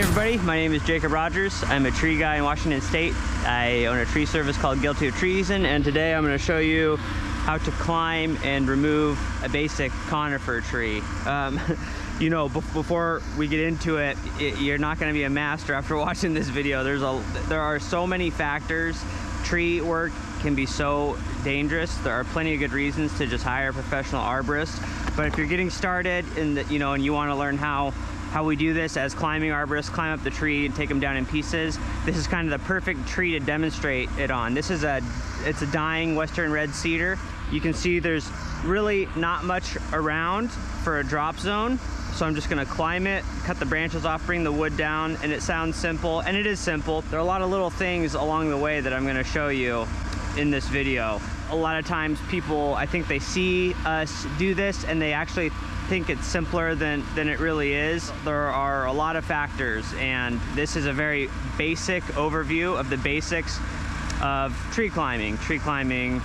everybody, my name is Jacob Rogers. I'm a tree guy in Washington State. I own a tree service called Guilty of Treason, and today I'm going to show you how to climb and remove a basic conifer tree. You know, before we get into it, you're not going to be a master after watching this video. There are so many factors. Tree work can be so dangerous. There are plenty of good reasons to just hire a professional arborist. But if you're getting started and you want to learn how we do this as climbing arborists, climb up the tree and take them down in pieces, this is kind of the perfect tree to demonstrate it on. It's a dying western red cedar. You can see there's really not much around for a drop zone. So I'm just gonna climb it, cut the branches off, bring the wood down, and it sounds simple, and it is simple. There are a lot of little things along the way that I'm gonna show you in this video. A lot of times people, I think they see us do this and they actually think it's simpler than it really is. There are a lot of factors, and this is a very basic overview of the basics of tree climbing. Tree climbing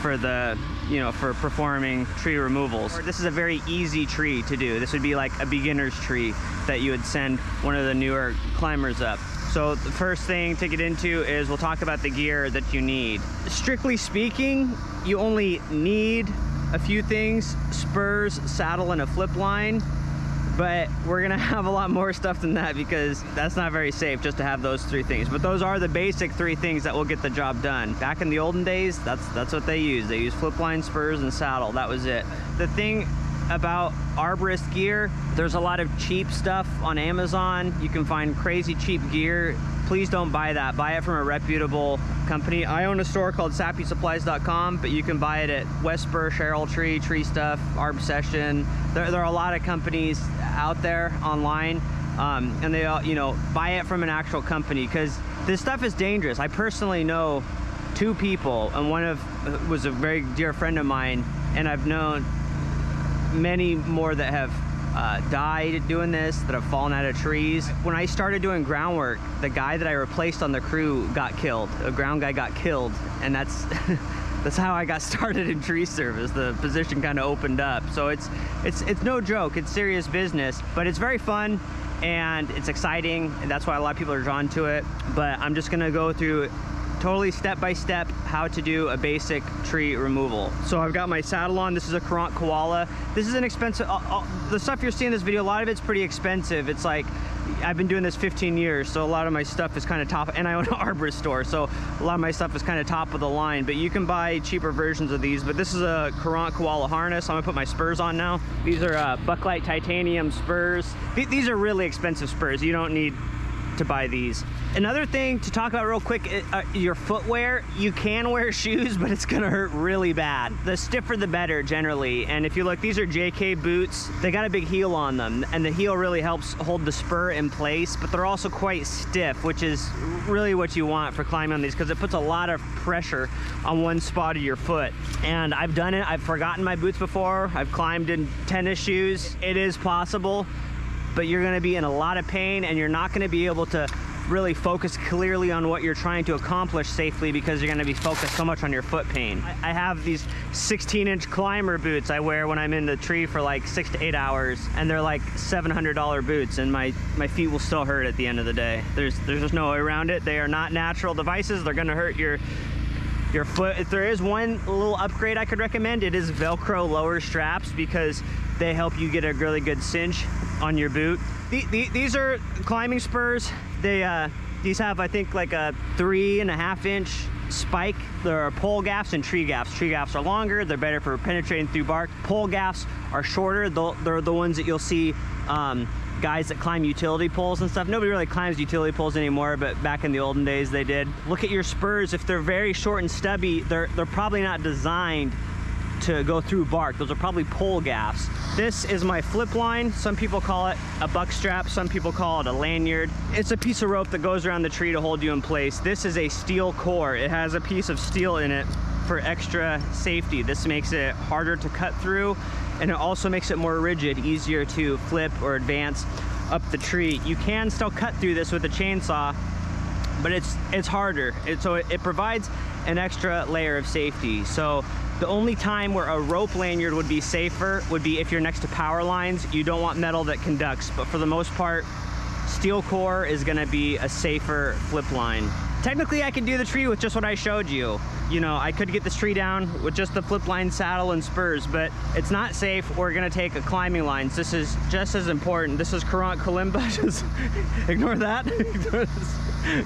for for performing tree removals. This is a very easy tree to do. This would be like a beginner's tree that you would send one of the newer climbers up. So the first thing to get into is we'll talk about the gear that you need. Strictly speaking, you only need a few things: spurs, saddle, and a flip line. But we're gonna have a lot more stuff than that because that's not very safe just to have those three things. But those are the basic three things that will get the job done. Back in the olden days, that's what they used. They used flip line, spurs, and saddle. That was it. The thing about arborist gear, there's a lot of cheap stuff on Amazon. You can find crazy cheap gear. Please don't buy that. Buy it from a reputable company. I own a store called sappysupplies.com, but you can buy it at Westspur, Cheryl Tree, Tree Stuff, Arb Session. There are a lot of companies out there online, and they all, buy it from an actual company because this stuff is dangerous. I personally know two people, and one was a very dear friend of mine, and I've known many more that have died doing this, that have fallen out of trees. When I started doing groundwork, the guy that I replaced on the crew got killed. A ground guy got killed, and that's that's how I got started in tree service. The position kind of opened up. So it's no joke. It's serious business, but it's very fun and it's exciting, and that's why a lot of people are drawn to it. But I'm just gonna go through totally step-by-step how to do a basic tree removal. So I've got my saddle on. This is a Courant Koala. This is an expensive, the stuff you're seeing in this video, a lot of it's pretty expensive. It's like, I've been doing this 15 years, so a lot of my stuff is kind of top, and I own an arborist store, so a lot of my stuff is kind of top of the line, but you can buy cheaper versions of these. But this is a Courant Koala harness. I'm gonna put my spurs on now. These are Bucklite titanium spurs. These are really expensive spurs. You don't need to buy these. Another thing to talk about real quick, your footwear. You can wear shoes, but it's gonna hurt really bad. The stiffer the better generally. And if you look, these are JK boots. They got a big heel on them, and the heel really helps hold the spur in place, but they're also quite stiff, which is really what you want for climbing on these because it puts a lot of pressure on one spot of your foot. And I've done it. I've forgotten my boots before. I've climbed in tennis shoes. It is possible, but you're gonna be in a lot of pain, and you're not gonna be able to really focus clearly on what you're trying to accomplish safely because you're going to be focused so much on your foot pain. I have these 16-inch climber boots I wear when I'm in the tree for like 6 to 8 hours, and they're like $700 boots, and my feet will still hurt at the end of the day. There's just no way around it. They are not natural devices. They're going to hurt your foot. If there is one little upgrade I could recommend, it is Velcro lower straps because they help you get a really good cinch on your boot. These are climbing spurs. These have, I think, like a 3.5-inch spike. There are pole gaffs and tree gaffs. Tree gaffs are longer. They're better for penetrating through bark. Pole gaffs are shorter. They're the ones that you'll see guys that climb utility poles and stuff. Nobody really climbs utility poles anymore, but back in the olden days they did. Look at your spurs. If they're very short and stubby, they're probably not designed to go through bark. Those are probably pole gaffs. This is my flip line. Some people call it a buck strap. Some people call it a lanyard. It's a piece of rope that goes around the tree to hold you in place. This is a steel core. It has a piece of steel in it for extra safety. This makes it harder to cut through, and it also makes it more rigid, easier to flip or advance up the tree. You can still cut through this with a chainsaw, but it's harder. So it provides an extra layer of safety. So the only time where a rope lanyard would be safer would be if you're next to power lines. You don't want metal that conducts, but for the most part, steel core is gonna be a safer flip line. Technically, I could do the tree with just what I showed you. You know, I could get this tree down with just the flip line saddle and spurs, but it's not safe. We're gonna take a climbing lines. This is just as important. This is Courant Kalimba. Just ignore that.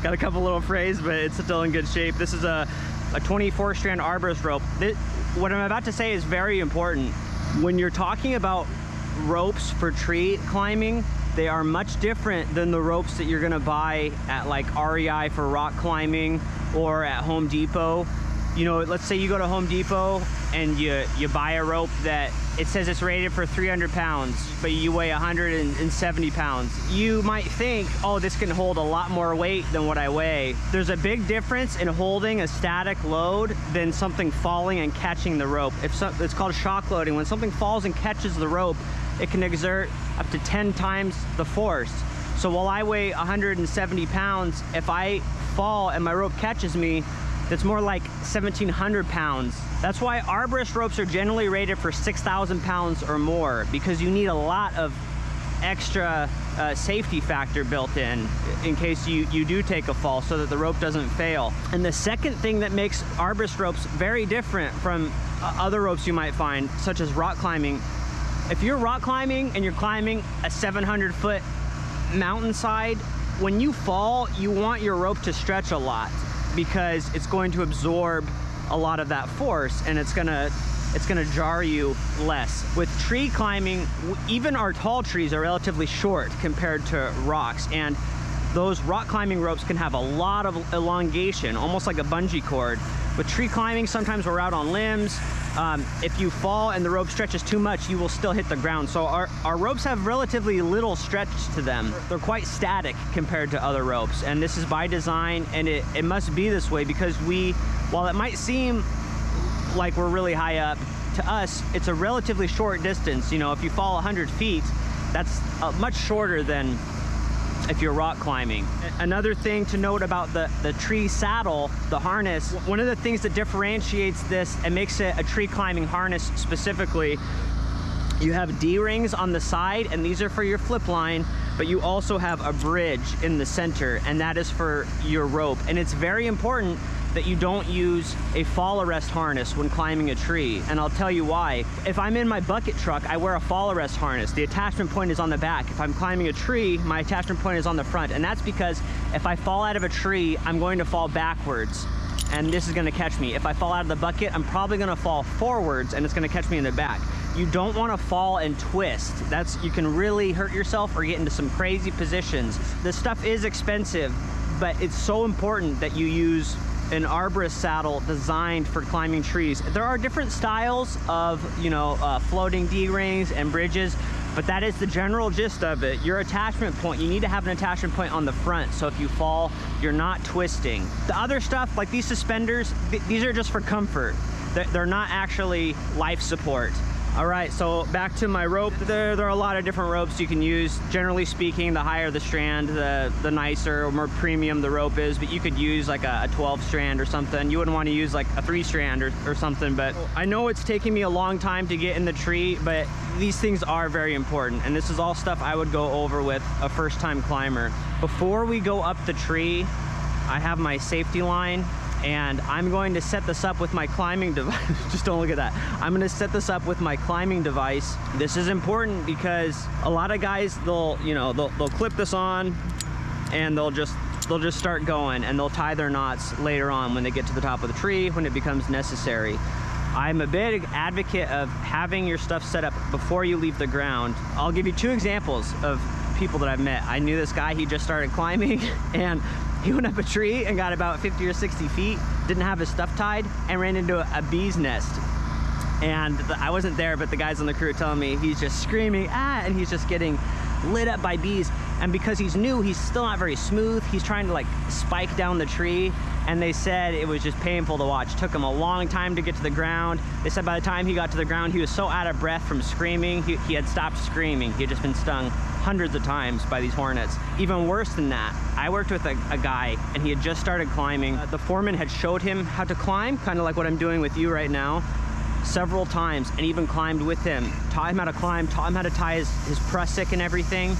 Got a couple little frays, but it's still in good shape. This is a 24 strand arborist rope. What I'm about to say is very important. When you're talking about ropes for tree climbing, they are much different than the ropes that you're gonna buy at like REI for rock climbing or at Home Depot. You know, let's say you go to Home Depot and you buy a rope that it says it's rated for 300 pounds, but you weigh 170 pounds. You might think, oh, this can hold a lot more weight than what I weigh. There's a big difference in holding a static load than something falling and catching the rope. It's called shock loading. When something falls and catches the rope, it can exert up to 10 times the force. So while I weigh 170 pounds, if I fall and my rope catches me, that's more like 1,700 pounds. That's why arborist ropes are generally rated for 6,000 pounds or more, because you need a lot of extra safety factor built in case you do take a fall, so that the rope doesn't fail. And the second thing that makes arborist ropes very different from other ropes you might find, such as rock climbing, if you're rock climbing and you're climbing a 700-foot mountainside, when you fall, you want your rope to stretch a lot, because it's going to absorb a lot of that force and it's gonna jar you less. With tree climbing, even our tall trees are relatively short compared to rocks, and those rock climbing ropes can have a lot of elongation, almost like a bungee cord. With tree climbing, sometimes we're out on limbs. If you fall and the rope stretches too much, you will still hit the ground. So our ropes have relatively little stretch to them. They're quite static compared to other ropes. And this is by design, and it must be this way, because while it might seem like we're really high up, to us, it's a relatively short distance. You know, if you fall 100 feet, that's much shorter than if you're rock climbing. Another thing to note about the tree saddle, the harness, one of the things that differentiates this and makes it a tree climbing harness specifically, you have D-rings on the side, and these are for your flip line, but you also have a bridge in the center, and that is for your rope. And it's very important that you don't use a fall arrest harness when climbing a tree, and I'll tell you why. If I'm in my bucket truck, I wear a fall arrest harness. The attachment point is on the back. If I'm climbing a tree, my attachment point is on the front, and that's because if I fall out of a tree, I'm going to fall backwards, and this is gonna catch me. If I fall out of the bucket, I'm probably gonna fall forwards, and it's gonna catch me in the back. You don't wanna fall and twist. You can really hurt yourself or get into some crazy positions. This stuff is expensive, but it's so important that you use an arborist saddle designed for climbing trees. There are different styles of, floating D-rings and bridges, but that is the general gist of it. Your attachment point, you need to have an attachment point on the front, so if you fall, you're not twisting. The other stuff, like these suspenders, these are just for comfort. They're not actually life support. All right, so back to my rope. There are a lot of different ropes you can use. Generally speaking, the higher the strand, the nicer or more premium the rope is, but you could use like a 12 strand or something. You wouldn't want to use like a 3 strand or something, but I know it's taking me a long time to get in the tree, but these things are very important, and this is all stuff I would go over with a first-time climber. Before we go up the tree, I have my safety line, and I'm going to set this up with my climbing device. Just don't look at that. I'm gonna set this up with my climbing device. This is important because a lot of guys, they'll clip this on and they'll just start going, and they'll tie their knots later on when they get to the top of the tree, when it becomes necessary. I'm a big advocate of having your stuff set up before you leave the ground. I'll give you 2 examples of people that I've met. I knew this guy, he just started climbing, and he went up a tree and got about 50 or 60 feet, didn't have his stuff tied, and ran into a bee's nest. And I wasn't there, but the guys on the crew are telling me he's just screaming, and he's just getting lit up by bees. And because he's new, he's still not very smooth. He's trying to like spike down the tree, and they said it was just painful to watch. It took him a long time to get to the ground. They said by the time he got to the ground, he was so out of breath from screaming, he had stopped screaming. He had just been stung hundreds of times by these hornets. Even worse than that, I worked with a guy, and he had just started climbing. The foreman had showed him how to climb, kind of like what I'm doing with you right now, several times, and even climbed with him. Taught him how to climb, taught him how to tie his Prusik and everything.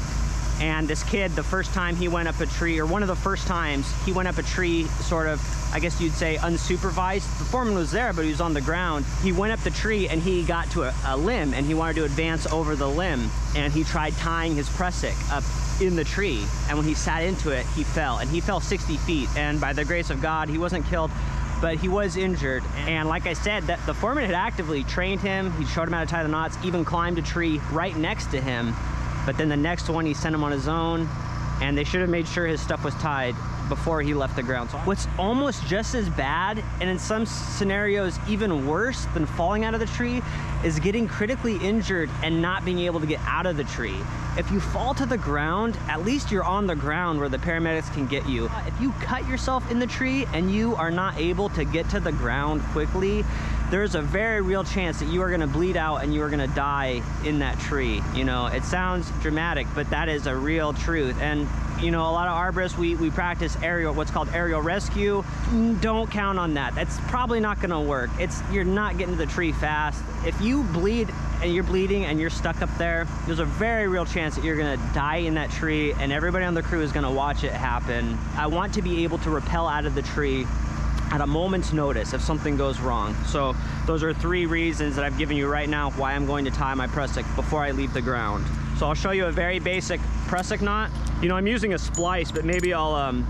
And this kid, the first time he went up a tree, or one of the first times he went up a tree, sort of, I guess you'd say, unsupervised. The foreman was there, but he was on the ground. He went up the tree and he got to a limb, and he wanted to advance over the limb. And he tried tying his Prusik up in the tree. And when he sat into it, he fell. And he fell 60 feet. And by the grace of God, he wasn't killed, but he was injured. And like I said, that the foreman had actively trained him. He showed him how to tie the knots, even climbed a tree right next to him. But then the next one, he sent him on his own, and they should have made sure his stuff was tied before he left the ground. So what's almost just as bad, and in some scenarios even worse than falling out of the tree, is getting critically injured and not being able to get out of the tree. If you fall to the ground, at least you're on the ground where the paramedics can get you. If you cut yourself in the tree and you are not able to get to the ground quickly, there's a very real chance that you are gonna bleed out and you are gonna die in that tree. You know, it sounds dramatic, but that is a real truth. And you know, a lot of arborists, we practice what's called aerial rescue. Don't count on that. That's probably not gonna work. You're not getting to the tree fast. If you bleed and you're bleeding and you're stuck up there, there's a very real chance that you're gonna die in that tree, and everybody on the crew is gonna watch it happen. I want to be able to rappel out of the tree at a moment's notice if something goes wrong. So those are 3 reasons that I've given you right now why I'm going to tie my Prusik before I leave the ground. So I'll show you a very basic Prusik knot. You know, I'm using a Splice, but maybe I'll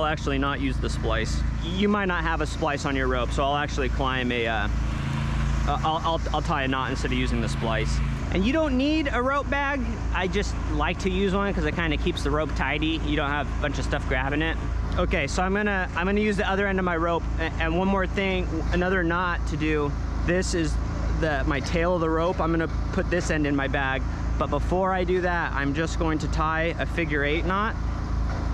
actually not use the Splice. You might not have a Splice on your rope, so I'll actually climb I'll tie a knot instead of using the Splice. And you don't need a rope bag. I just like to use one because it kind of keeps the rope tidy. You don't have a bunch of stuff grabbing it. Okay, so I'm gonna use the other end of my rope. And one more thing, another knot to do. This is my tail of the rope. I'm gonna put this end in my bag. But before I do that, I'm just going to tie a figure-8 knot.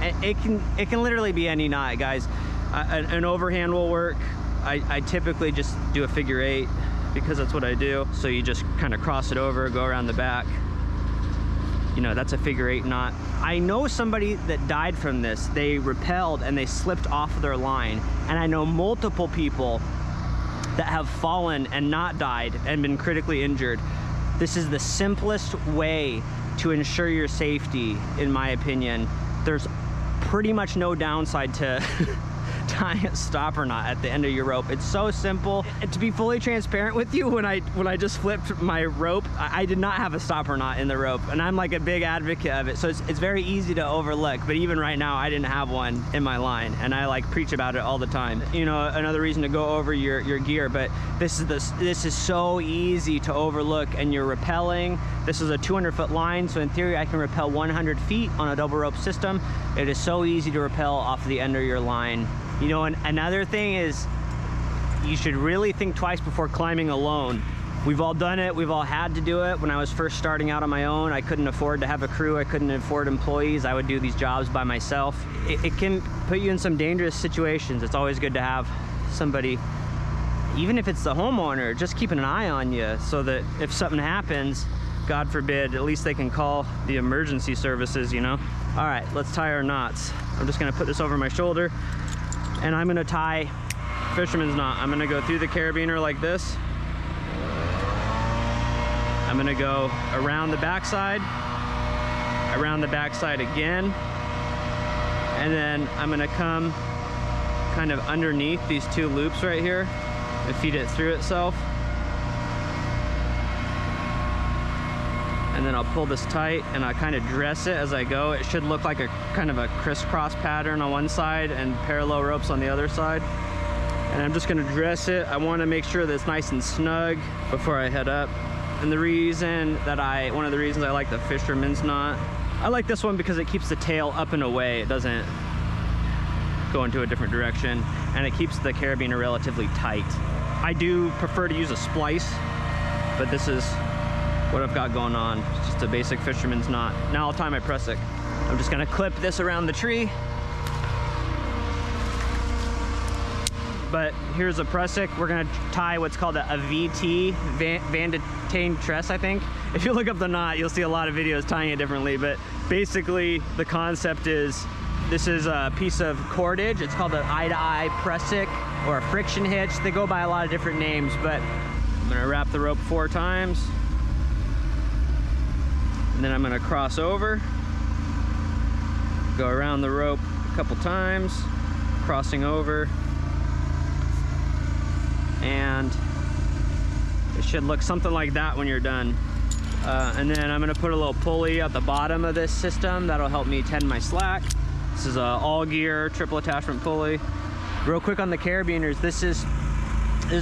And it can literally be any knot, guys. An overhand will work. I typically just do a figure-8 because that's what I do. So you just kind of cross it over, go around the back. You know, that's a figure-8 knot. I know somebody that died from this. They rappelled and they slipped off their line. And I know multiple people that have fallen and not died and been critically injured. This is the simplest way to ensure your safety, in my opinion. There's pretty much no downside to tying a stopper knot at the end of your rope. It's so simple. And to be fully transparent with you, when I just flipped my rope, I did not have a stopper knot in the rope, and I'm like a big advocate of it. So it's very easy to overlook, but even right now I didn't have one in my line, and I like preach about it all the time. You know, another reason to go over your gear, but this is so easy to overlook, and you're rappelling. This is a 200-foot line, so in theory I can rappel 100 feet on a double rope system. It is so easy to rappel off the end of your line. You know, and another thing is, you should really think twice before climbing alone. We've all done it, we've all had to do it. When I was first starting out on my own, I couldn't afford to have a crew, I couldn't afford employees, I would do these jobs by myself. It can put you in some dangerous situations. It's always good to have somebody, even if it's the homeowner, just keeping an eye on you so that if something happens, God forbid, at least they can call the emergency services, you know? All right, let's tie our knots. I'm just gonna put this over my shoulder, and I'm gonna tie fisherman's knot. I'm gonna go through the CarabineR like this. I'm gonna go around the backside again, and then I'm gonna come kind of underneath these 2 loops right here and feed it through itself. And then I'll pull this tight and I kind of dress it as I go. It should look like a kind of a crisscross pattern on one side and parallel ropes on the other side. And I'm just gonna dress it. I wanna make sure that it's nice and snug before I head up. And one of the reasons I like the fisherman's knot, I like this one because it keeps the tail up and away. It doesn't go into a different direction, and it keeps the carabiner relatively tight. I do prefer to use a splice, but this is what I've got going on. It's just a basic fisherman's knot. Now I'll tie my Prusik. I'm just gonna clip this around the tree. But here's a Prusik. We're gonna tie what's called a VT, Van de Tain Tress, I think. If you look up the knot, you'll see a lot of videos tying it differently, but basically the concept is, this is a piece of cordage. It's called an eye-to-eye Prusik or a friction hitch. They go by a lot of different names, but I'm gonna wrap the rope 4 times. And then I'm gonna cross over, go around the rope a couple times, crossing over, and it should look something like that when you're done. And then I'm gonna put a little pulley at the bottom of this system that'll help me tend my slack. This is a all gear triple attachment pulley. Real quick on the carabiners, this is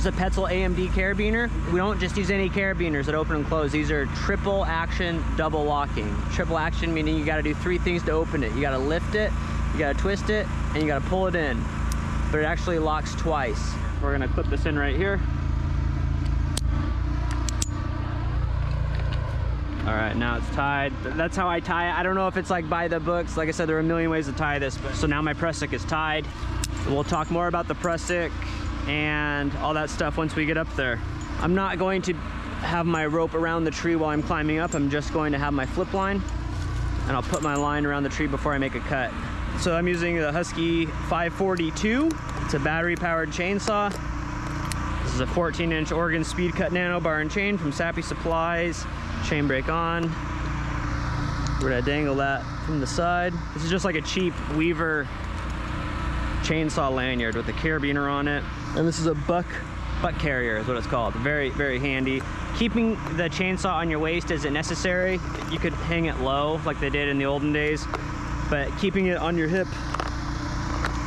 a Petzl AMD carabiner. We don't just use any carabiners that open and close. These are triple action double locking. Triple action meaning you gotta do 3 things to open it. You gotta lift it, you gotta twist it, and you gotta pull it in. But it actually locks twice. We're gonna clip this in right here. All right, now it's tied. That's how I tie it. I don't know if it's like by the books. Like I said, there are a million ways to tie this. But so now my Prusik is tied. We'll talk more about the Prusik and all that stuff once we get up there. I'm not going to have my rope around the tree while I'm climbing up. I'm just going to have my flip line, and I'll put my line around the tree before I make a cut. So I'm using the Husqvarna 542. It's a battery-powered chainsaw. This is a 14-inch Oregon Speed Cut Nano bar and chain from Sappy Supplies. Chain brake on. We're gonna dangle that from the side. This is just like a cheap Weaver chainsaw lanyard with a carabiner on it. And this is a BuckCarrier is what it's called. Very, very handy. Keeping the chainsaw on your waist isn't necessary. You could hang it low like they did in the olden days, but keeping it on your hip,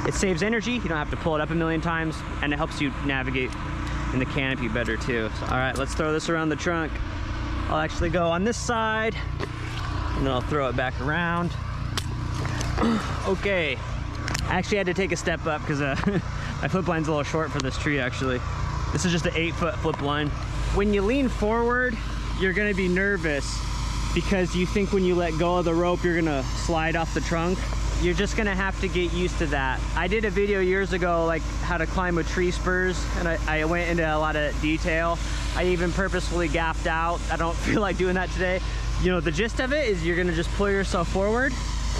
it saves energy. You don't have to pull it up a million times, and it helps you navigate in the canopy better too. So, all right, let's throw this around the trunk. I'll actually go on this side, and then I'll throw it back around. Okay, I actually had to take a step up because my flip line's a little short for this tree actually. This is just an 8-foot flip line. When you lean forward, you're gonna be nervous because you think when you let go of the rope, you're gonna slide off the trunk. You're just gonna have to get used to that. I did a video years ago, like how to climb with tree spurs, and I went into a lot of detail. I even purposefully gapped out. I don't feel like doing that today. You know, the gist of it is you're gonna just pull yourself forward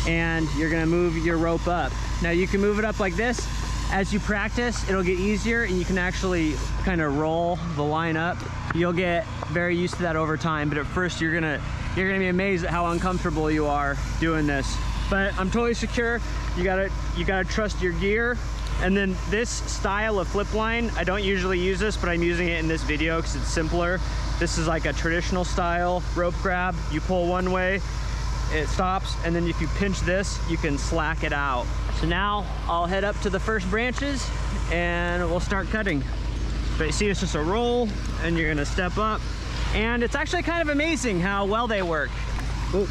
and you're gonna move your rope up. Now you can move it up like this. As you practice, it'll get easier and you can actually kind of roll the line up. You'll get very used to that over time, but at first you're gonna be amazed at how uncomfortable you are doing this. But I'm totally secure. You gotta trust your gear. And then this style of flip line, I don't usually use this, but I'm using it in this video because it's simpler. This is like a traditional style rope grab. You pull one way, it stops, and then if you pinch this, you can slack it out. So now I'll head up to the first branches and we'll start cutting. But you see, it's just a roll and you're gonna step up. And it's actually kind of amazing how well they work. Oop.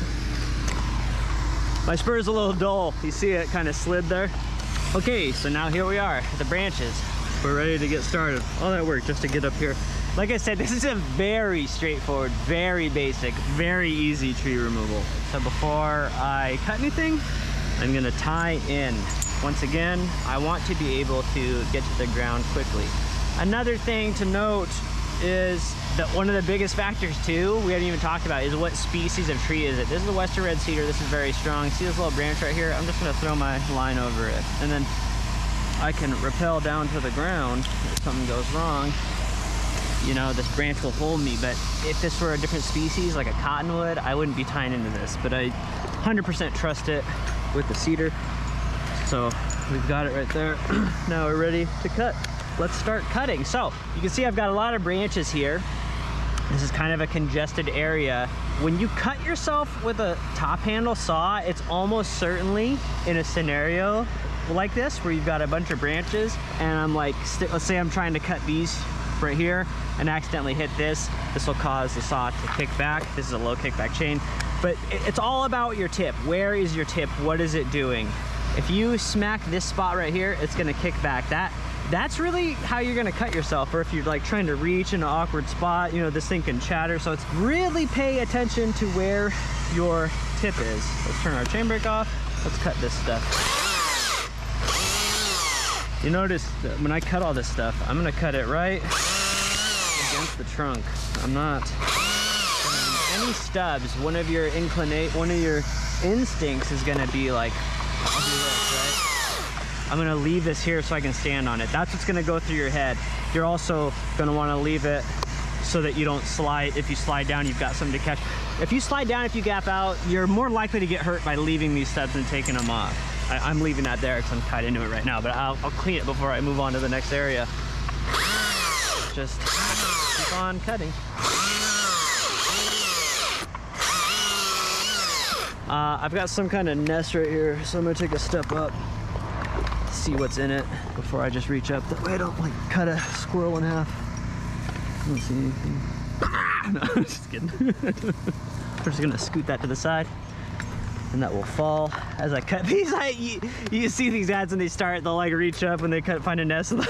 My spur is a little dull. You see it kind of slid there. Okay, so now here we are at the branches. We're ready to get started. All that work just to get up here. Like I said, this is a very straightforward, very basic, very easy tree removal. So before I cut anything, I'm gonna tie in. Once again, I want to be able to get to the ground quickly. Another thing to note is that one of the biggest factors too, we haven't even talked about, is what species of tree is it. This is a Western red cedar. This is very strong. See this little branch right here? I'm just gonna throw my line over it, and then I can rappel down to the ground if something goes wrong. You know, this branch will hold me, but if this were a different species, like a cottonwood, I wouldn't be tying into this, but I 100% trust it with the cedar. So we've got it right there. Now we're ready to cut. Let's start cutting. So you can see I've got a lot of branches here. This is kind of a congested area. When you cut yourself with a top handle saw, it's almost certainly in a scenario like this where you've got a bunch of branches and I'm like, let's say I'm trying to cut these right here and accidentally hit this. This will cause the saw to kick back. This is a low kickback chain, but it's all about your tip. Where is your tip? What is it doing? If you smack this spot right here, it's gonna kick back. That's really how you're gonna cut yourself. Or if you're like trying to reach in an awkward spot, you know, this thing can chatter. So it's really pay attention to where your tip is. Let's turn our chain brake off. Let's cut this stuff. You notice that when I cut all this stuff, I'm gonna cut it right against the trunk. I'm not any stubs. One of your instincts is gonna be like, I'll do this, right? I'm gonna leave this here so I can stand on it. That's what's gonna go through your head. You're also gonna wanna leave it so that you don't slide. If you slide down, you've got something to catch. If you slide down, if you gap out, you're more likely to get hurt by leaving these stubs and taking them off. I'm leaving that there because I'm tied into it right now, but I'll clean it before I move on to the next area. Just keep on cutting. I've got some kind of nest right here, so I'm gonna take a step up, see what's in it before I just reach up. That way I don't like cut a squirrel in half. I don't see anything. No, I'm just kidding. We're just gonna scoot that to the side, and that will fall as I cut these. You see these guys when they start, they'll like reach up when they find a nest, and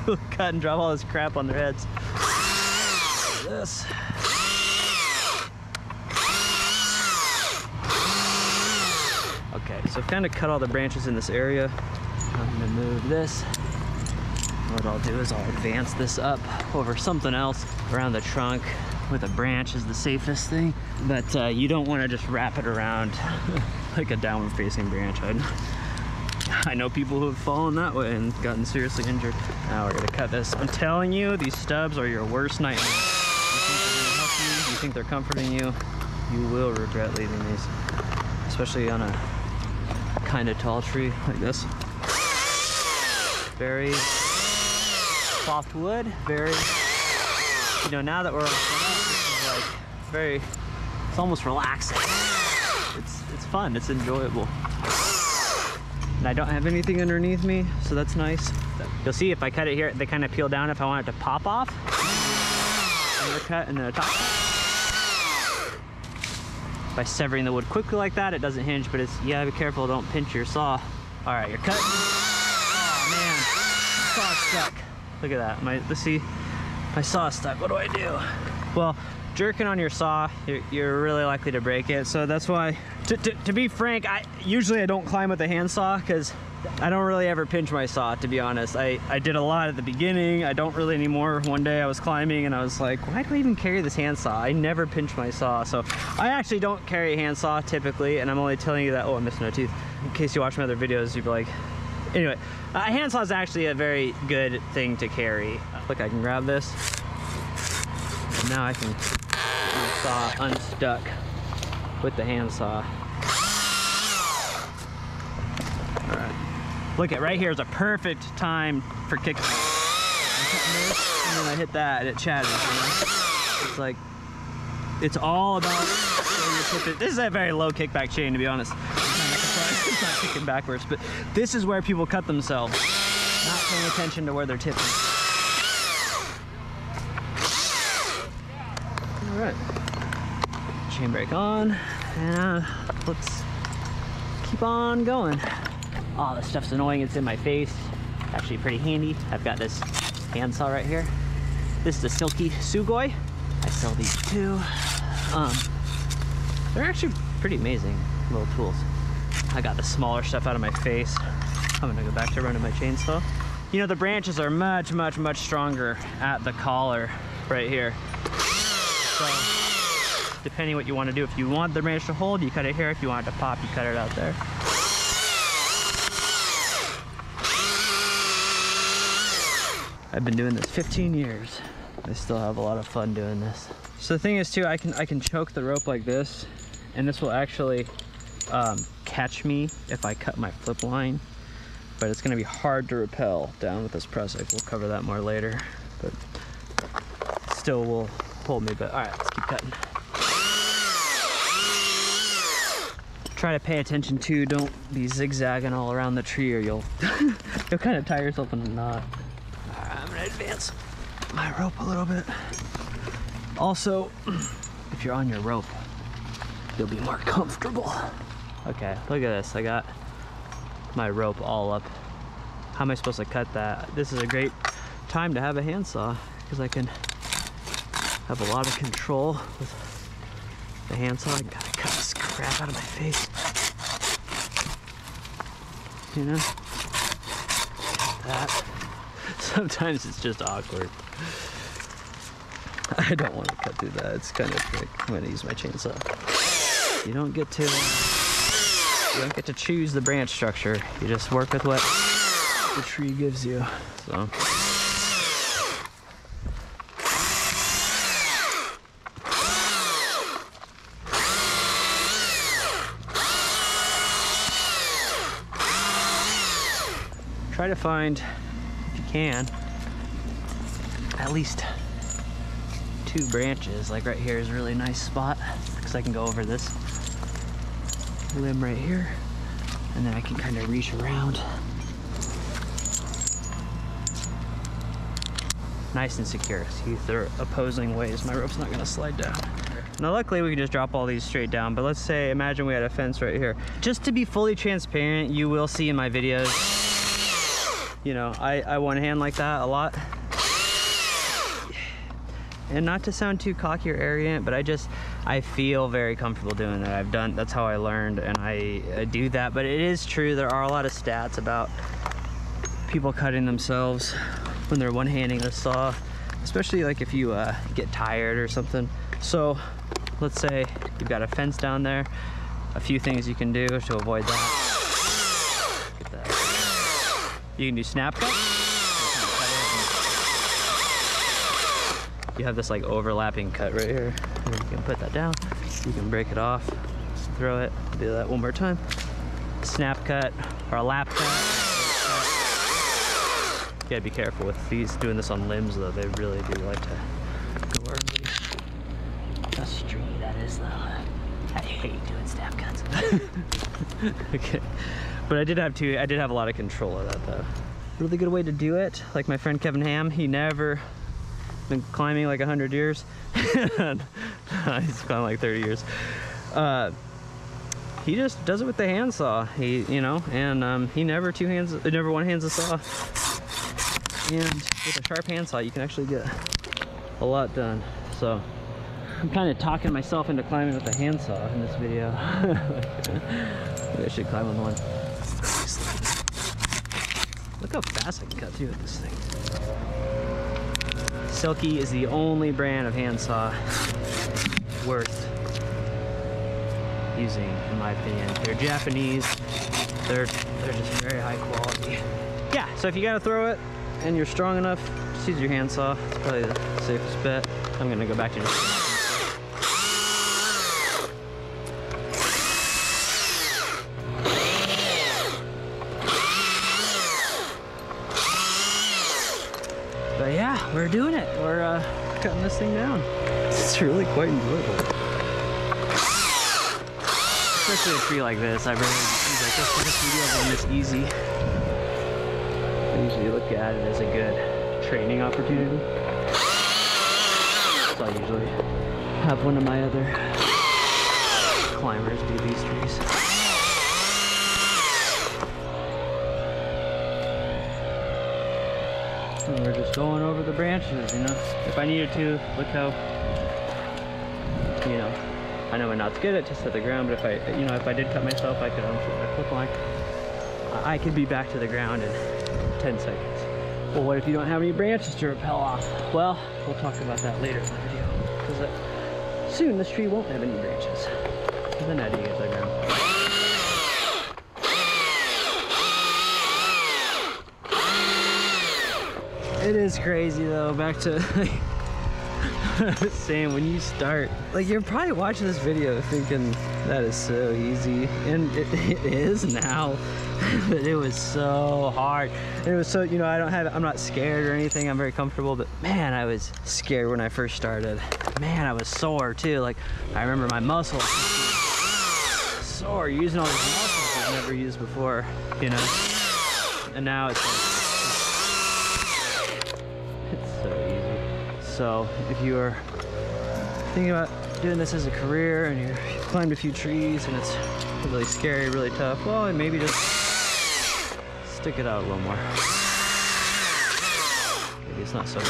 they'll cut and drop all this crap on their heads. This. Okay, so I've kind of cut all the branches in this area. I'm gonna move this. What I'll do is I'll advance this up over something else around the trunk. With a branch is the safest thing, but you don't want to just wrap it around like a downward facing branch. I know people who have fallen that way and gotten seriously injured. Now we're gonna cut this. I'm telling you, these stubs are your worst nightmare. You think they're gonna help you, you think they're comforting you, you will regret leaving these, especially on a kind of tall tree like this. Very soft wood, very, you know, now that we're on this is like very, it's almost relaxing. It's fun, it's enjoyable. And I don't have anything underneath me, so that's nice. You'll see if I cut it here, they kind of peel down if I want it to pop off. Undercut and then a top. By severing the wood quickly like that, it doesn't hinge, but it's, you gotta be careful, don't pinch your saw. All right, you're cutting. Oh man, my saw's stuck. Look at that, let's see, my saw's stuck, what do I do? Well, jerking on your saw, you're really likely to break it. So that's why, to be frank, usually I don't climb with a handsaw because I don't really ever pinch my saw, to be honest. I did a lot at the beginning, I don't really anymore. One day I was climbing and I was like, why do I even carry this handsaw? I never pinch my saw. So I actually don't carry a handsaw typically, and I'm only telling you that, oh, I'm missing a tooth. In case you watch my other videos, you'd be like, anyway, a handsaw is actually a very good thing to carry. Look, I can grab this, and now I can get my saw unstuck with the handsaw. All right, look at right here is a perfect time for kickback. I'm cutting this, and then I hit that, and it chatters. You know? It's like, it's all about where you tip it. This is a very low kickback chain, to be honest. It's not kicking backwards, but this is where people cut themselves, not paying attention to where they're tipping. All right, chain brake on, and let's keep on going. Oh, this stuff's annoying, it's in my face. Actually pretty handy. I've got this handsaw right here. This is a Silky Sugoi. I sell these too. They're actually pretty amazing little tools. I got the smaller stuff out of my face. I'm gonna go back to running my chainsaw. You know, the branches are much, much, much stronger at the collar right here. So, depending what you want to do, if you want the branch to hold, you cut it here. If you want it to pop, you cut it out there. I've been doing this 15 years. I still have a lot of fun doing this. So the thing is too, I can choke the rope like this, and this will actually catch me if I cut my flip line, but it's gonna be hard to rappel down with this Prusik. We'll cover that more later, but still will hold me. But all right, let's keep cutting. Try to pay attention too, don't be zigzagging all around the tree or you'll you'll kind of tie yourself in a knot. All right, I'm gonna advance my rope a little bit. Also, if you're on your rope, you'll be more comfortable. Okay, look at this. I got my rope all up. How am I supposed to cut that? This is a great time to have a handsaw because I can have a lot of control with the handsaw. I gotta cut this crap out of my face. You know? That. Sometimes it's just awkward. I don't want to cut through that. It's kind of thick. I'm gonna use my chainsaw. You don't get to choose the branch structure. You just work with what the tree gives you. So try to find, if you can, at least 2 branches. Like right here is a really nice spot because I can go over this limb right here, and then I can kind of reach around. Nice and secure. See, if they're opposing ways, my rope's not gonna slide down. Now luckily we can just drop all these straight down, but let's say, imagine we had a fence right here. Just to be fully transparent, you will see in my videos, you know, I one hand like that a lot. And not to sound too cocky or arrogant, but I feel very comfortable doing that. That's how I learned, and I do that. But it is true, there are a lot of stats about people cutting themselves when they're one-handing the saw, especially like if you get tired or something. So let's say you've got a fence down there, a few things you can do to avoid that. Get that. You can do snap cut. You have this like overlapping cut right here, and you can put that down, you can break it off, throw it, do that one more time. Snap cut or a lap cut. You gotta be careful with these, doing this on limbs though, they really do like to go early. How stringy that is though. I hate doing snap cuts. Okay, but I did have a lot of control of that though. Really good way to do it, like my friend Kevin Ham, he never been climbing like 100 years. He's climbing like 30 years. He just does it with the handsaw. He never one hands the saw. And with a sharp handsaw, you can actually get a lot done. So I'm kind of talking myself into climbing with a handsaw in this video. Maybe I should climb with one. Look how fast I can cut through with this thing. Silky is the only brand of handsaw worth using, in my opinion. They're Japanese. They're just very high quality. Yeah, so if you gotta throw it and you're strong enough, just use your handsaw. It's probably the safest bet. I'm gonna go back to just But yeah, we're doing it. We're cutting this thing down. It's really quite enjoyable. Especially a tree like this. I really like this video of one this easy. I usually look at it as a good training opportunity. So I usually have one of my other climbers do these trees. And we're just going over the branches, you know. If I needed to, look how, you know, I know my knot's good at just at the ground, but if I did cut myself, I could unfold my flip line. I could be back to the ground in 10 seconds. Well, what if you don't have any branches to rappel off? Well, we'll talk about that later in the video, because soon this tree won't have any branches. And then how do you get to the ground? It is crazy though, back to I was saying, when you start, like, you're probably watching this video thinking that is so easy, and it is now, but it was so hard. It was so, you know, I'm not scared or anything, I'm very comfortable, but man, I was scared when I first started. Man, I was sore too. Like, I remember my muscles sore, using all these muscles I've never used before, you know, and now it's like, so easy. So if you are thinking about doing this as a career and you've climbed a few trees and it's really scary, really tough, well, maybe just stick it out a little more. Maybe it's not so bad.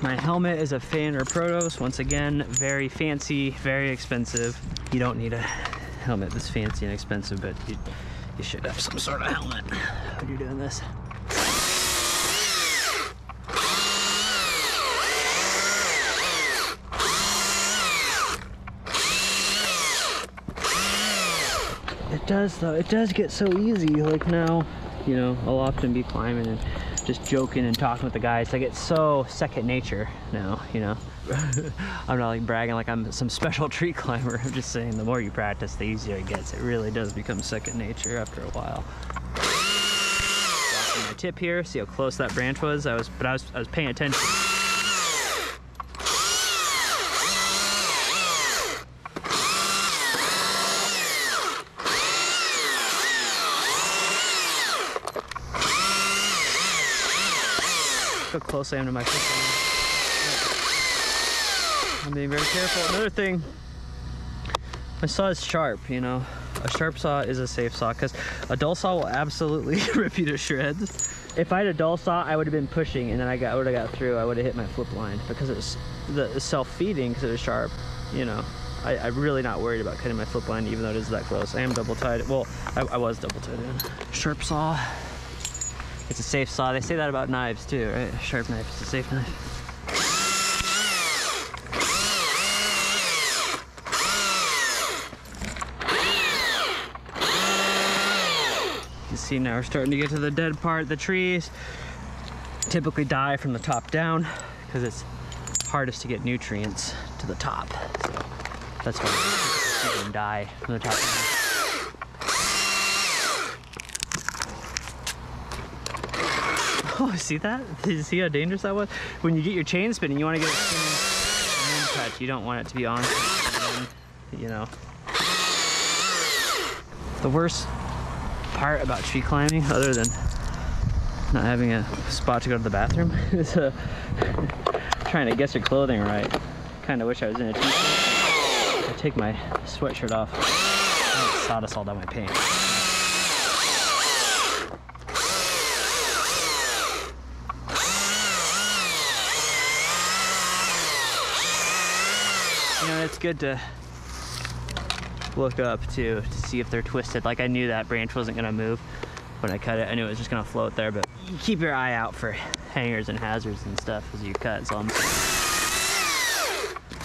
My helmet is a FANR Protos. Once again, very fancy, very expensive. You don't need a helmet this fancy and expensive, but you should have some sort of helmet when you're doing this. It does though, it does get so easy. Like now, you know, I'll often be climbing and just joking and talking with the guys. Like, it's so second nature now, you know. I'm not like bragging like I'm some special tree climber. I'm just saying the more you practice, the easier it gets. It really does become second nature after a while. Watching my tip here, see how close that branch was. I was paying attention. Look how close I am to my foot. I'm being very careful. Another thing, my saw is sharp, you know. A sharp saw is a safe saw because a dull saw will absolutely rip you to shreds. If I had a dull saw, I would have been pushing and then I would have got through. I would have hit my flip line because it was the self-feeding because it was sharp, you know. I'm really not worried about cutting my flip line even though it is that close. I am double tied. Well, I was double tied in. Sharp saw. It's a safe saw. They say that about knives too, right? A sharp knife is a safe knife. You see now we're starting to get to the dead part. The trees typically die from the top down because it's hardest to get nutrients to the top. So that's why you can die from the top down. Oh, see that? Did you see how dangerous that was? When you get your chain spinning, you want to get it spinning and then touch. You don't want it to be on, you know. The worst part about tree climbing, other than not having a spot to go to the bathroom, is trying to guess your clothing right. Kind of wish I was in a t-shirt. I take my sweatshirt off. I sawdust all down my pants. You know, it's good to look up too to see if they're twisted. Like, I knew that branch wasn't gonna move when I cut it. I knew it was just gonna float there, but you keep your eye out for hangers and hazards and stuff as you cut. So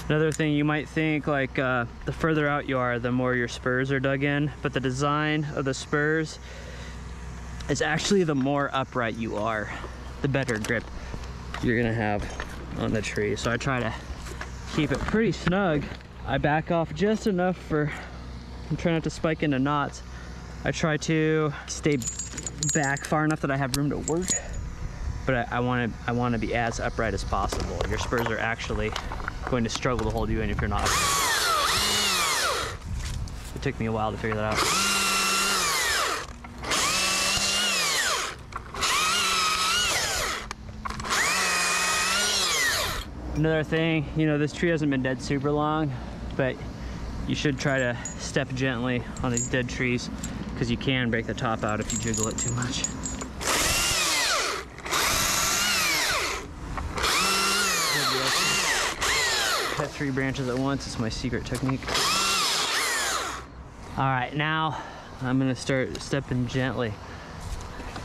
another thing, you might think like the further out you are, the more your spurs are dug in, but the design of the spurs is actually the more upright you are, the better grip you're gonna have on the tree. So I try to keep it pretty snug. I back off just enough for, I'm trying not to spike into knots. I try to stay back far enough that I have room to work, but I want to be as upright as possible. Your spurs are actually going to struggle to hold you in if you're not. It took me a while to figure that out. Another thing, you know, this tree hasn't been dead super long, but you should try to step gently on these dead trees because you can break the top out if you jiggle it too much. Cut 3 branches at once, it's my secret technique. All right, now I'm gonna start stepping gently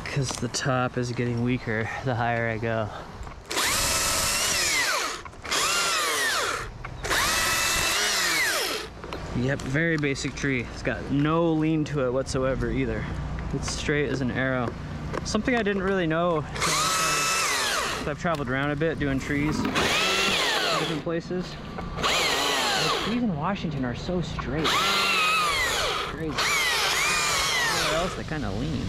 because the top is getting weaker the higher I go. Yep, very basic tree. It's got no lean to it whatsoever either. It's straight as an arrow. Something I didn't really know. I've traveled around a bit doing trees in different places. The trees in Washington are so straight. Crazy. Everywhere else, they kind of lean.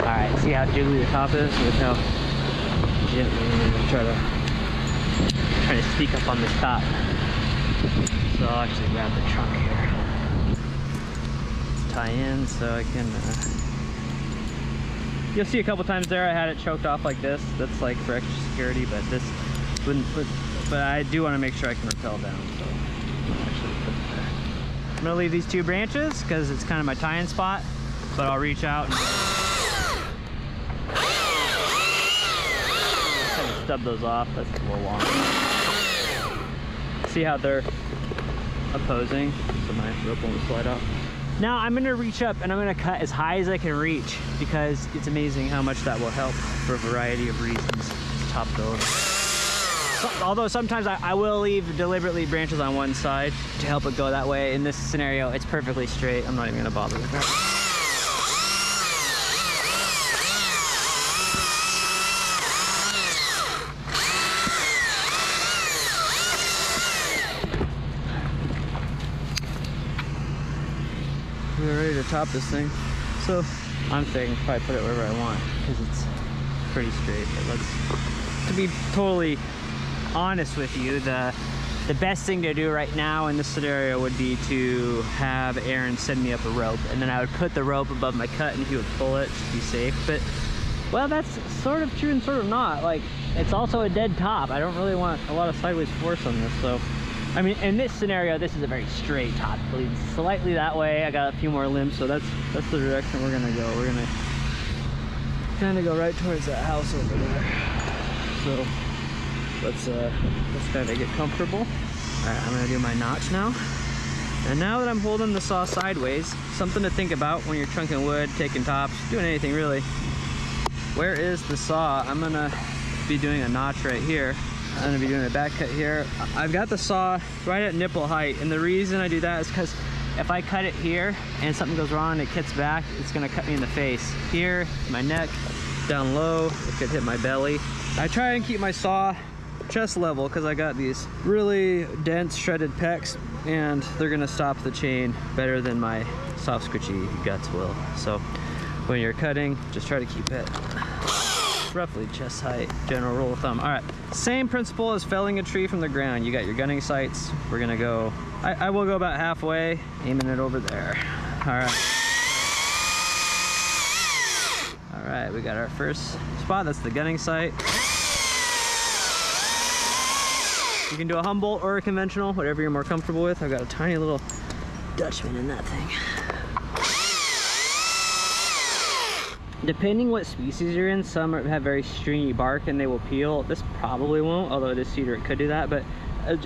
Alright, see how jiggly the top is? Look how gently I'm going to try to sneak up on this top. So I'll actually grab the trunk here. Tie in so I can... You'll see a couple times there I had it choked off like this. That's like for extra security, but this wouldn't put... But I do want to make sure I can rappel down, so I'll actually put it there. I'm going to leave these 2 branches because it's kind of my tie-in spot, but I'll reach out and... stub those off. That's a little long. See how they're opposing, so my rope won't slide out. Now I'm gonna reach up and I'm gonna cut as high as I can reach because it's amazing how much that will help for a variety of reasons. Top build. Although sometimes I will leave deliberately branches on one side to help it go that way. In this scenario, it's perfectly straight. I'm not even gonna bother with that. We're ready to top this thing. So I'm thinking probably put it wherever I want because it's pretty straight. But to be totally honest with you, the best thing to do right now in this scenario would be to have Aaron send me up a rope, and then I would put the rope above my cut and he would pull it to be safe. But well, that's sort of true and sort of not. Like, it's also a dead top. I don't really want a lot of sideways force on this. So I mean, in this scenario, this is a very straight top. It leads slightly that way. I got a few more limbs, so that's the direction we're gonna go. We're gonna kind of go right towards that house over there. So let's kind of get comfortable. All right, I'm gonna do my notch now. And now that I'm holding the saw sideways, something to think about when you're chunking wood, taking tops, doing anything really. Where is the saw? I'm gonna be doing a notch right here. I'm gonna be doing a back cut here. I've got the saw right at nipple height, and the reason I do that is because if I cut it here and something goes wrong and it kits back, it's gonna cut me in the face. Here, my neck, down low, it could hit my belly. I try and keep my saw chest level because I got these really dense shredded pecs, and they're gonna stop the chain better than my soft squishy guts will. So when you're cutting, just try to keep it roughly chest height, general rule of thumb. All right, same principle as felling a tree from the ground. You got your gunning sights. We're gonna go, I will go about halfway, aiming it over there. All right. All right, we got our first spot. That's the gunning sight. You can do a Humboldt or a conventional, whatever you're more comfortable with. I've got a tiny little Dutchman in that thing. Depending what species you're in, some have very stringy bark and they will peel. This probably won't, although it is cedar, it could do that. But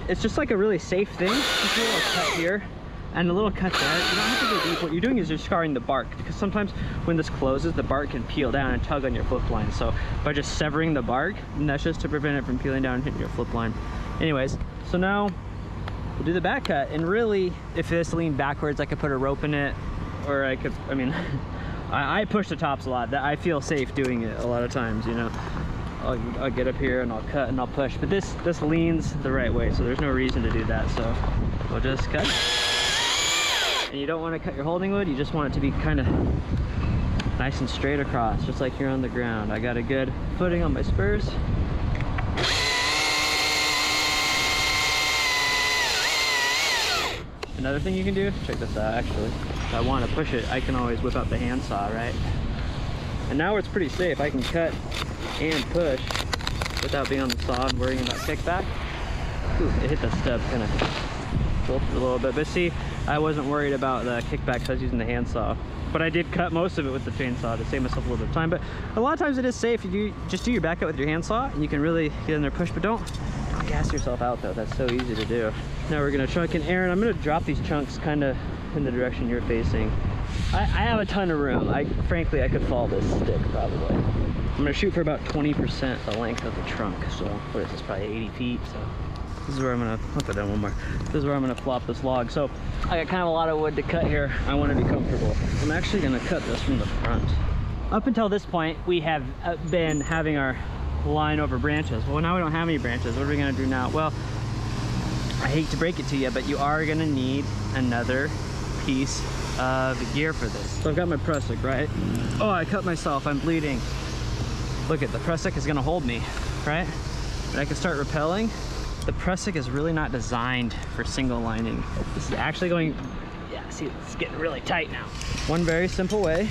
it's just like a really safe thing. Just a little cut here and a little cut there. You don't have to go deep. What you're doing is you're scarring the bark, because sometimes when this closes, the bark can peel down and tug on your flip line. So by just severing the bark, and that's just to prevent it from peeling down and hitting your flip line. Anyways, so now we'll do the back cut. And really, if this leaned backwards, I could put a rope in it, or I could, I mean, I push the tops a lot. I feel safe doing it a lot of times, you know. I'll get up here and I'll cut and I'll push, but this leans the right way, so there's no reason to do that. So we'll just cut. And you don't want to cut your holding wood, you just want it to be kind of nice and straight across, just like you're on the ground. I got a good footing on my spurs. Another thing you can do, check this out actually. If I want to push it, I can always whip out the handsaw, right? And now it's pretty safe. I can cut and push without being on the saw and worrying about kickback. Ooh, it hit the stub, kind of jolted a little bit. But see, I wasn't worried about the kickback because I was using the handsaw. But I did cut most of it with the chainsaw to save myself a little bit of time. But a lot of times it is safe. Just do your back cut with your handsaw and you can really get in there, push, but don't gas yourself out though. That's so easy to do. Now we're gonna chunk in. Aaron, I'm gonna drop these chunks kind of in the direction you're facing. I have a ton of room. Frankly, I could fall this stick probably. I'm gonna shoot for about 20% the length of the trunk. So what is this, probably 80 feet? So this is where I'm gonna, I'll put down one more. This is where I'm gonna flop this log. So I got kind of a lot of wood to cut here. I wanna be comfortable. I'm actually gonna cut this from the front. Up until this point, we have been having our line over branches. Well, now we don't have any branches. What are we gonna do now? Well, I hate to break it to you, but you are gonna need another piece of gear for this. So I've got my Prusik, right? Oh, I cut myself, I'm bleeding. Look at the Prusik is gonna hold me, right? And I can start rappelling. The Prusik is really not designed for single lining. This is actually going, yeah, see, it's getting really tight now. One very simple way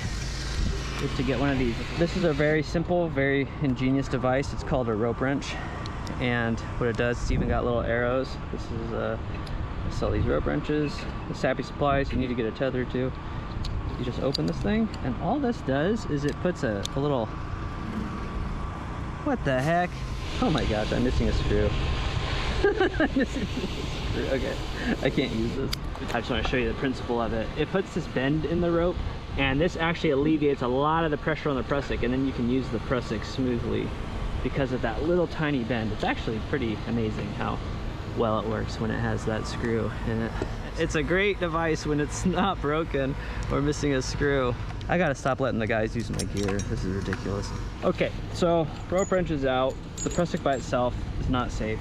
is to get one of these. This is a very simple, very ingenious device. It's called a rope wrench. And what it does, it's even got little arrows. This is, I sell these rope wrenches, the Sappy Supplies. You need to get a tether too. You just open this thing, and all this does is it puts a little, what the heck? Oh my gosh, I'm missing a screw. I'm missing a screw. Okay, I can't use this. I just want to show you the principle of it. It puts this bend in the rope, and this actually alleviates a lot of the pressure on the Prusik, and then you can use the Prusik smoothly because of that little tiny bend. It's actually pretty amazing how well it works when it has that screw in it. It's a great device when it's not broken or missing a screw. I gotta stop letting the guys use my gear. This is ridiculous. Okay, so rope wrench is out. The Prusik by itself is not safe.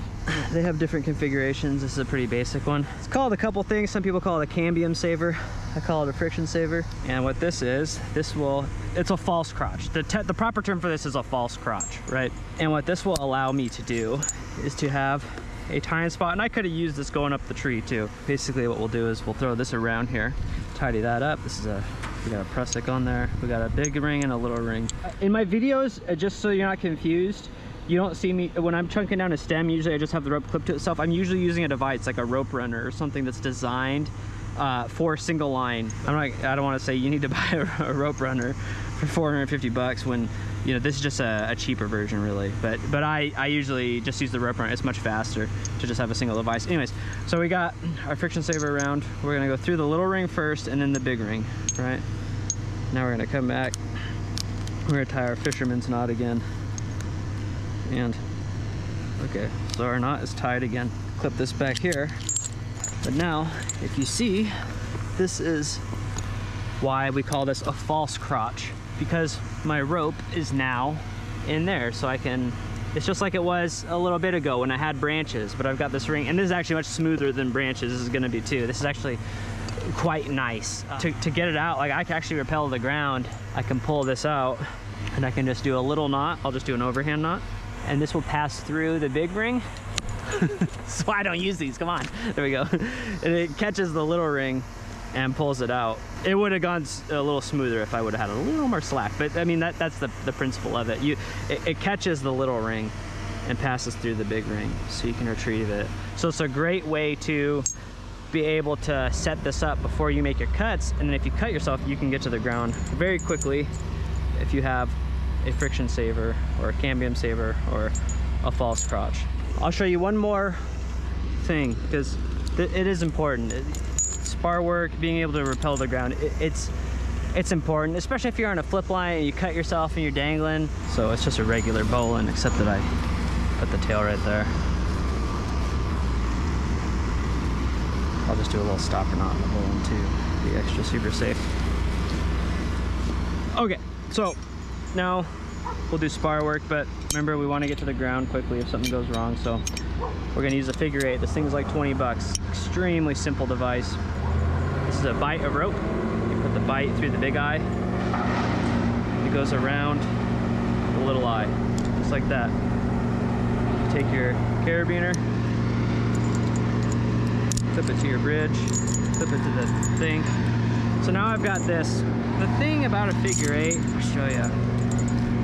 They have different configurations. This is a pretty basic one. It's called a couple things. Some people call it a cambium saver. I call it a friction saver. And what this is, it's a false crotch. The proper term for this is a false crotch, right? And what this will allow me to do is to have a tying spot, and I could have used this going up the tree too. Basically what we'll do is we'll throw this around here, tidy that up. We got a Prusik on there. We got a big ring and a little ring. In my videos, just so you're not confused, you don't see me, when I'm chunking down a stem, usually I just have the rope clipped to itself. I'm usually using a device like a rope runner or something that's designed for single line. I don't want to say you need to buy a rope runner for 450 bucks when, you know, this is just a cheaper version really. But I usually just use the rope runner. It's much faster to just have a single device. Anyways, so we got our friction saver around. We're gonna go through the little ring first and then the big ring, right? Now we're gonna come back. We're gonna tie our fisherman's knot again. And, okay, so our knot is tied again. Clip this back here. But now, if you see, this is why we call this a false crotch, because my rope is now in there, so I can, it's just like it was a little bit ago when I had branches, but I've got this ring, and this is actually much smoother than branches. This is gonna be too. This is actually quite nice. To get it out, like I can actually rappel the ground. I can pull this out, and I can just do a little knot. I'll just do an overhand knot, and this will pass through the big ring. So I don't use these, come on. There we go. And it catches the little ring and pulls it out. It would have gone a little smoother if I would have had a little more slack, but I mean, that's the principle of it. It catches the little ring and passes through the big ring, so you can retrieve it. So it's a great way to be able to set this up before you make your cuts, and then if you cut yourself, you can get to the ground very quickly if you have a friction saver or a cambium saver or a false crotch. I'll show you one more thing, because it is important. Spar work, being able to rappel the ground, it's important, especially if you're on a flip line and you cut yourself and you're dangling. So it's just a regular bowline, except that I put the tail right there. I'll just do a little stopper knot in the bowline too, be extra super safe. Okay, so now we'll do spar work, but remember, we want to get to the ground quickly if something goes wrong, so we're going to use a figure eight. This thing's like 20 bucks. Extremely simple device. This is a bight of rope. You put the bight through the big eye. It goes around the little eye, just like that. You take your carabiner, clip it to your bridge, clip it to the thing. So now I've got this. The thing about a figure eight, I'll show you.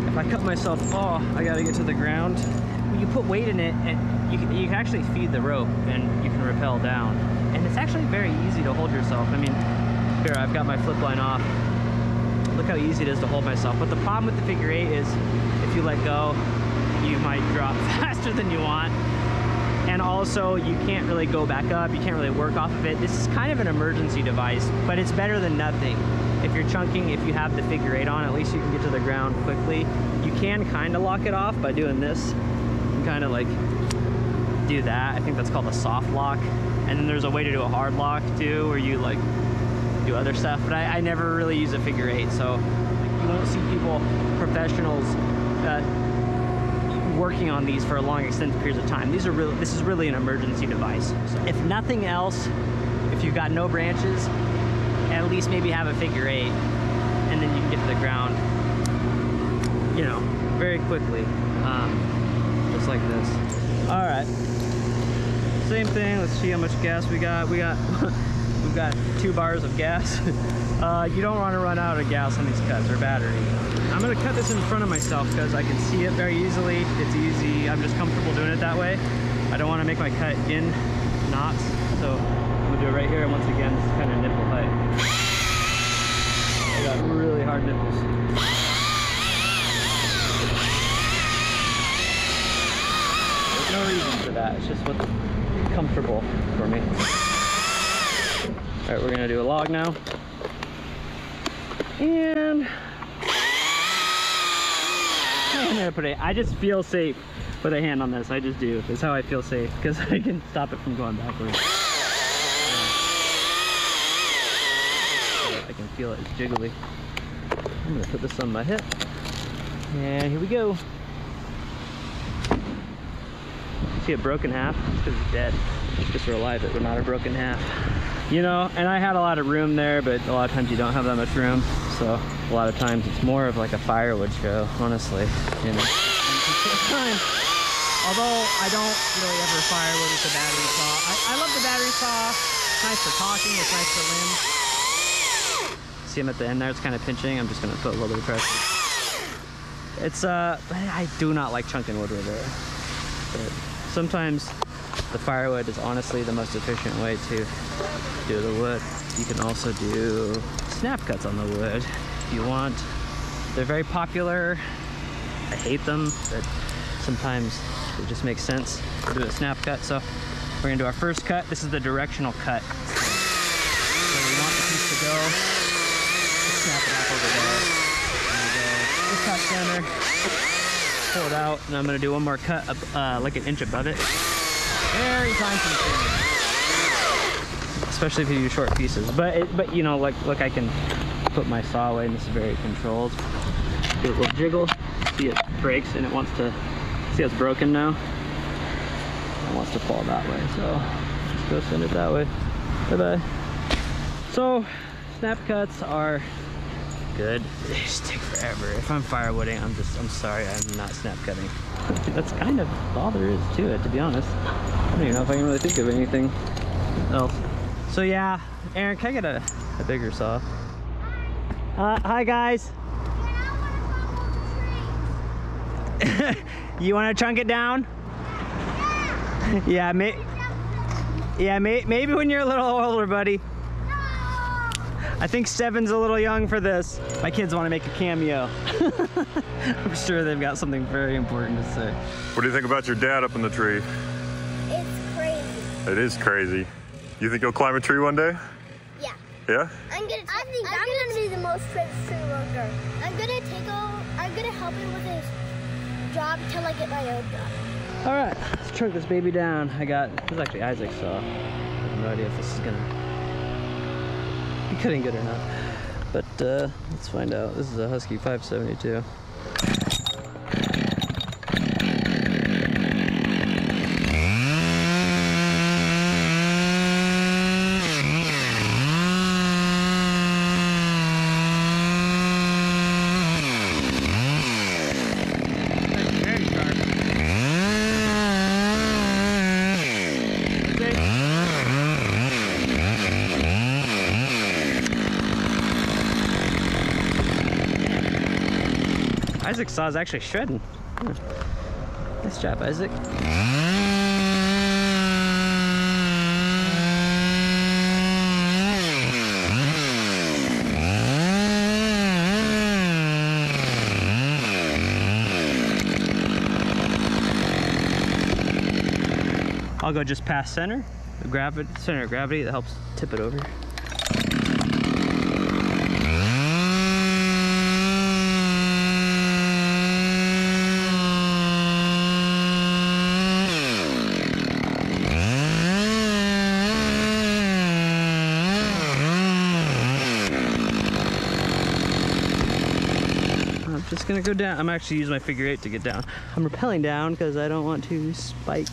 If I cut myself, oh, I gotta get to the ground. When you put weight in it, and you can actually feed the rope and you can rappel down. And it's actually very easy to hold yourself. I mean, here, I've got my flip line off. Look how easy it is to hold myself. But the problem with the figure eight is if you let go, you might drop faster than you want. And also, you can't really go back up. You can't really work off of it. This is kind of an emergency device, but it's better than nothing. If you're chunking, if you have the figure eight on, at least you can get to the ground quickly. You can kind of lock it off by doing this. You can kind of like do that. I think that's called a soft lock. And then there's a way to do a hard lock too, where you like do other stuff. But I never really use a figure eight, so you won't see people, professionals, working on these for a long extended periods of time. This is really an emergency device. So if nothing else, if you've got no branches, at least maybe have a figure eight, and then you can get to the ground, you know, very quickly, just like this. All right, same thing. Let's see how much gas we got. We've got 2 bars of gas. You don't want to run out of gas on these cuts or battery. I'm gonna cut this in front of myself because I can see it very easily. It's easy. I'm just comfortable doing it that way. I don't want to make my cut in knots, so I'm gonna do it right here. And once again, this is kind of nipple height. I got really hard nipples. There's no reason for that. It's just what's comfortable for me. All right, we're gonna do a log now. I'm gonna put it. I just feel safe with a hand on this. I just do. It's how I feel safe because I can stop it from going backwards. I can feel it. It's jiggly. I'm gonna put this on my hip. And here we go. See it broken half? It's because it's dead. It's because we're alive, but we're not a broken half. You know, and I had a lot of room there, but a lot of times you don't have that much room. So a lot of times it's more of like a firewood show, honestly. You know. Although I don't really ever firewood with the battery saw. I love the battery saw. It's nice for talking, it's nice for limbs. See him at the end there, it's kind of pinching. I'm just gonna put a little bit of pressure. It's, I do not like chunking wood with it. But sometimes the firewood is honestly the most efficient way to do the wood. You can also do snap cuts on the wood if you want. They're very popular. I hate them, but sometimes it just makes sense to do a snap cut. So we're gonna do our first cut. This is the directional cut. Where we want the piece to go. Just snap it up over there. And go just cut center. Pull it out, and I'm gonna do one more cut up, like an inch above it. Very time consuming. Especially if you do short pieces. But you know, look, I can put my saw away, and this is very controlled. Do a little jiggle. See it breaks, and it wants to. See how it's broken now? It wants to fall that way, so just go send it that way. Bye-bye. So, snap cuts are good. They just take forever. If I'm firewooding, I'm sorry, I'm not snap cutting. That's kind of all there is to it, to be honest. I don't even know if I can really think of anything else. So yeah, Aaron, can I get a bigger saw? Hi guys. You want to chunk it down? Yeah, maybe when you're a little older, buddy. I think 7's a little young for this. My kids want to make a cameo. I'm sure they've got something very important to say. What do you think about your dad up in the tree? It's crazy. It is crazy. You think you'll climb a tree one day? Yeah. Yeah? I think I'm gonna be the most tree worker. I'm gonna help him with his job till I get my own job. All right, let's chunk this baby down. This is actually Isaac's saw. I have no idea if this is gonna be cutting good or not. But let's find out. This is a Husky 572. Isaac's saw is actually shredding. Nice job, Isaac. I'll go just past center, center of gravity that helps tip it over. Just gonna go down. I'm actually using my figure 8 to get down. I'm rappelling down because I don't want to spike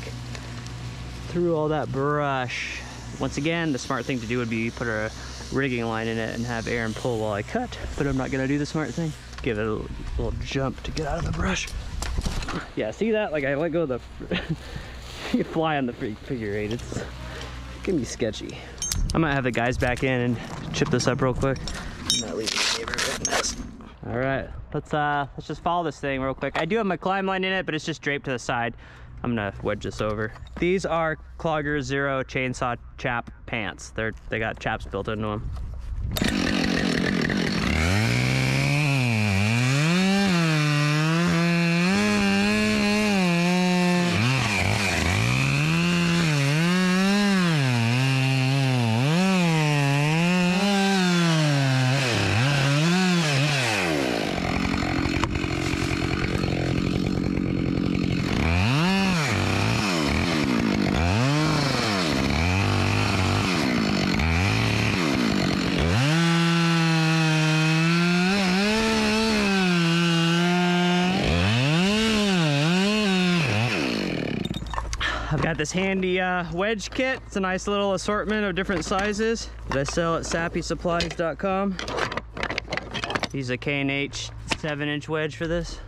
through all that brush. Once again, the smart thing to do would be put a rigging line in it and have Aaron pull while I cut, but I'm not gonna do the smart thing. Give it a little jump to get out of the brush. Yeah, see that? Like I let go of the, you fly on the figure 8. It can be sketchy. I might have the guys back in and chip this up real quick. I'm not leaving the neighborhood mess. All right, let's just follow this thing real quick. I do have my climb line in it, but it's just draped to the side. I'm gonna wedge this over. These are Clogger Zero chainsaw chap pants. They got chaps built into them. Got this handy wedge kit. It's a nice little assortment of different sizes that I sell at sappysupplies.com. Use a K&H 7-inch wedge for this.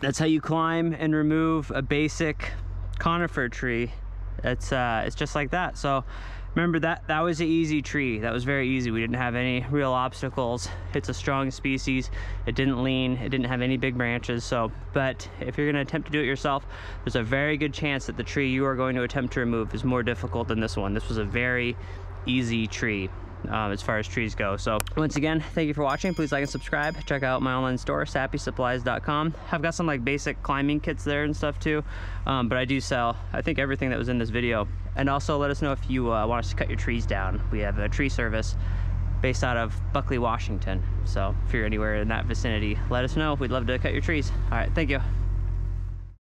That's how you climb and remove a basic conifer tree. It's just like that. So remember that was an easy tree. That was very easy. We didn't have any real obstacles. It's a strong species. It didn't lean. It didn't have any big branches. So, but if you're going to attempt to do it yourself, there's a very good chance that the tree you are going to attempt to remove is more difficult than this one. This was a very easy tree. As far as trees go. So once again, thank you for watching. Please like and subscribe. Check out my online store, sappysupplies.com. I've got some like basic climbing kits there and stuff too, but I do sell, I think, everything that was in this video. And also let us know if you want us to cut your trees down. We have a tree service based out of Buckley, Washington. So if you're anywhere in that vicinity, let us know. We'd love to cut your trees. All right, thank you.